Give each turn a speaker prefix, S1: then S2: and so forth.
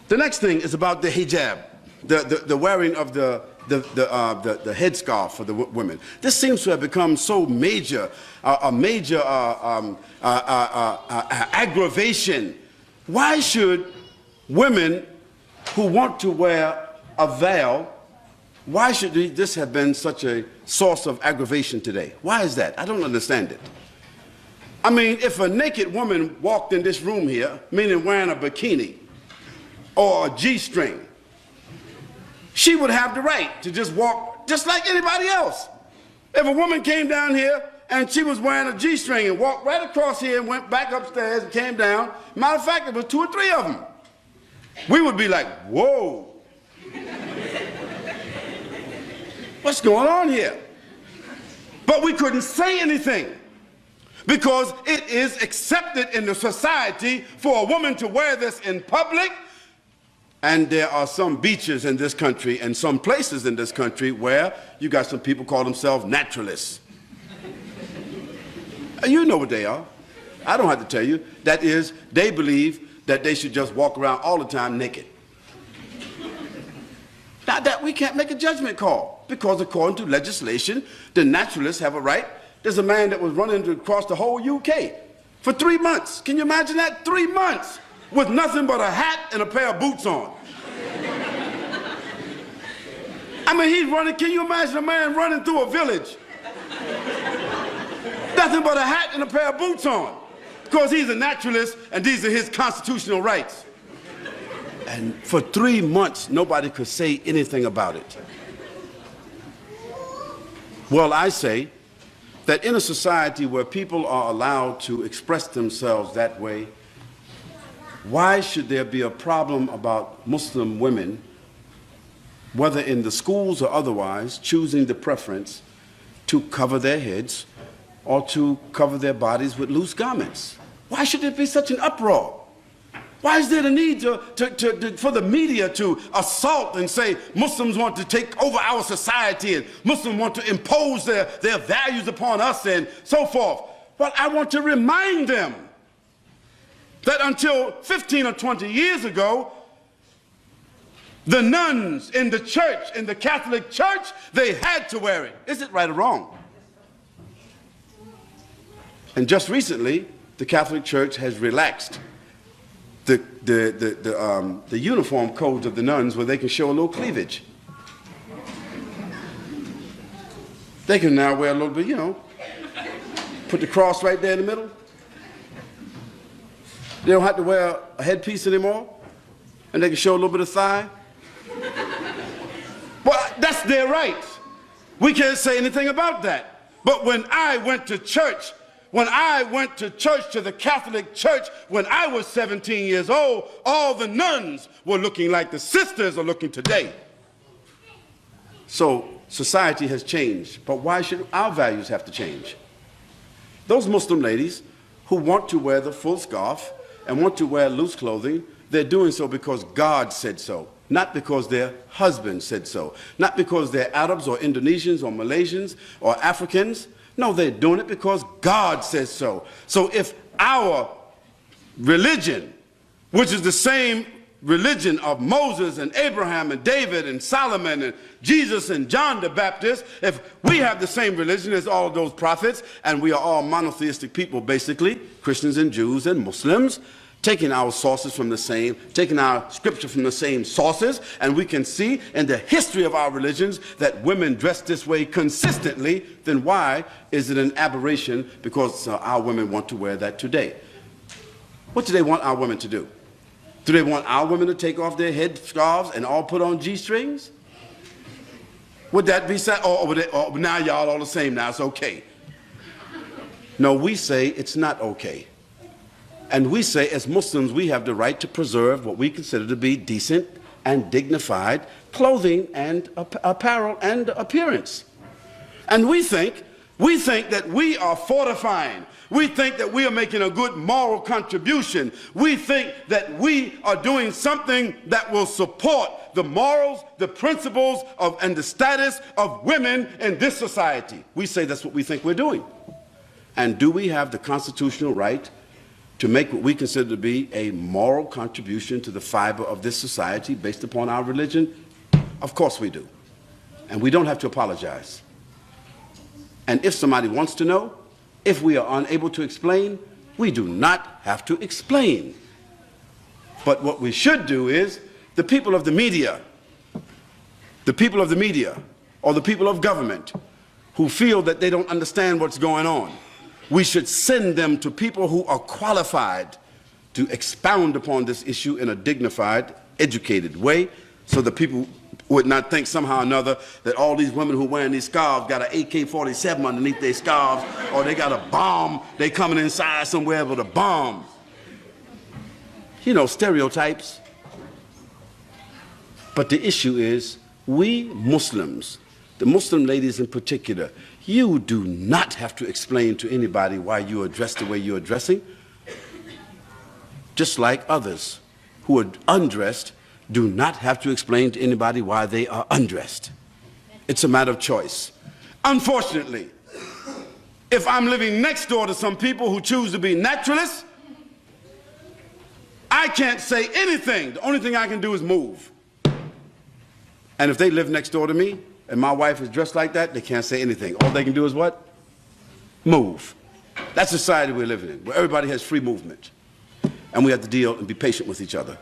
S1: The next thing is about the hijab, the wearing of the headscarf for the women. This seems to have become so major, a major aggravation. Why should women who want to wear a veil, why should this have been such a source of aggravation today? Why is that? I don't understand it. I mean, if a naked woman walked in this room here, meaning wearing a bikini or a G-string, she would have the right to just walk just like anybody else. If a woman came down here and she was wearing a G-string and walked right across here and went back upstairs and came down, matter of fact, there was 2 or 3 of them, we would be like, whoa. What's going on here? But we couldn't say anything because it is accepted in the society for a woman to wear this in public. And there are some beaches in this country and some places in this country where you got some people call themselves naturalists. You know what they are. I don't have to tell you. That is, they believe that they should just walk around all the time naked. Now that we can't make a judgment call because according to legislation, the naturalists have a right. There's a man that was running across the whole UK for 3 months. Can you imagine that? 3 months with nothing but a hat and a pair of boots on. I mean, he's running, can you imagine a man running through a village? Nothing but a hat and a pair of boots on. Because he's a naturalist and these are his constitutional rights. And for 3 months, nobody could say anything about it. Well, I say that in a society where people are allowed to express themselves that way, why should there be a problem about Muslim women, whether in the schools or otherwise, choosing the preference to cover their heads or to cover their bodies with loose garments? Why should there be such an uproar? Why is there the need for the media to assault and say Muslims want to take over our society and Muslims want to impose their values upon us and so forth? Well, I want to remind them that until 15 or 20 years ago, the nuns in the church, in the Catholic Church, they had to wear it. Is it right or wrong? And just recently, the Catholic Church has relaxed the uniform codes of the nuns where they can show a little cleavage. They can now wear a little bit, you know, put the cross right there in the middle. They don't have to wear a headpiece anymore, and they can show a little bit of thigh. Well, that's their right. We can't say anything about that. But when I went to church, to the Catholic Church, when I was 17 years old, all the nuns were looking like the sisters are looking today. So society has changed, but why should our values have to change? Those Muslim ladies who want to wear the full scarf and want to wear loose clothing, they're doing so because God said so, not because their husband said so, not because they're Arabs or Indonesians or Malaysians or Africans. No, they're doing it because God says so. So if our religion, which is the same religion of Moses and Abraham and David and Solomon and Jesus and John the Baptist, if we have the same religion as all of those prophets, and we are all monotheistic people basically, Christians and Jews and Muslims, taking our sources from the same, taking our scripture from the same sources, and we can see in the history of our religions that women dress this way consistently, then why is it an aberration because our women want to wear that today? What do they want our women to do? Do they want our women to take off their head scarves and all put on G-strings? Would that be sad? Or now y'all all the same, now it's okay. No, we say it's not okay. And we say as Muslims we have the right to preserve what we consider to be decent and dignified clothing and apparel and appearance. And we think that we are fortifying. We think that we are making a good moral contribution. We think that we are doing something that will support the morals, the principles and the status of women in this society. We say that's what we think we're doing. And do we have the constitutional right to make what we consider to be a moral contribution to the fiber of this society based upon our religion? Of course we do. And we don't have to apologize. And if somebody wants to know, if we are unable to explain, we do not have to explain. But what we should do is, the people of the media, or the people of government who feel that they don't understand what's going on, we should send them to people who are qualified to expound upon this issue in a dignified, educated way, so that people would not think somehow or another that all these women who are wearing these scarves got an AK-47 underneath their scarves, or they got a bomb, they coming inside somewhere with a bomb. You know, stereotypes. But the issue is, we Muslims, the Muslim ladies in particular, you do not have to explain to anybody why you are dressed the way you are dressing. Just like others who are undressed do not have to explain to anybody why they are undressed. It's a matter of choice. Unfortunately, if I'm living next door to some people who choose to be naturalists, I can't say anything. The only thing I can do is move. And if they live next door to me and my wife is dressed like that, they can't say anything. All they can do is what? Move. That's the society we're living in, where everybody has free movement. And we have to deal and be patient with each other.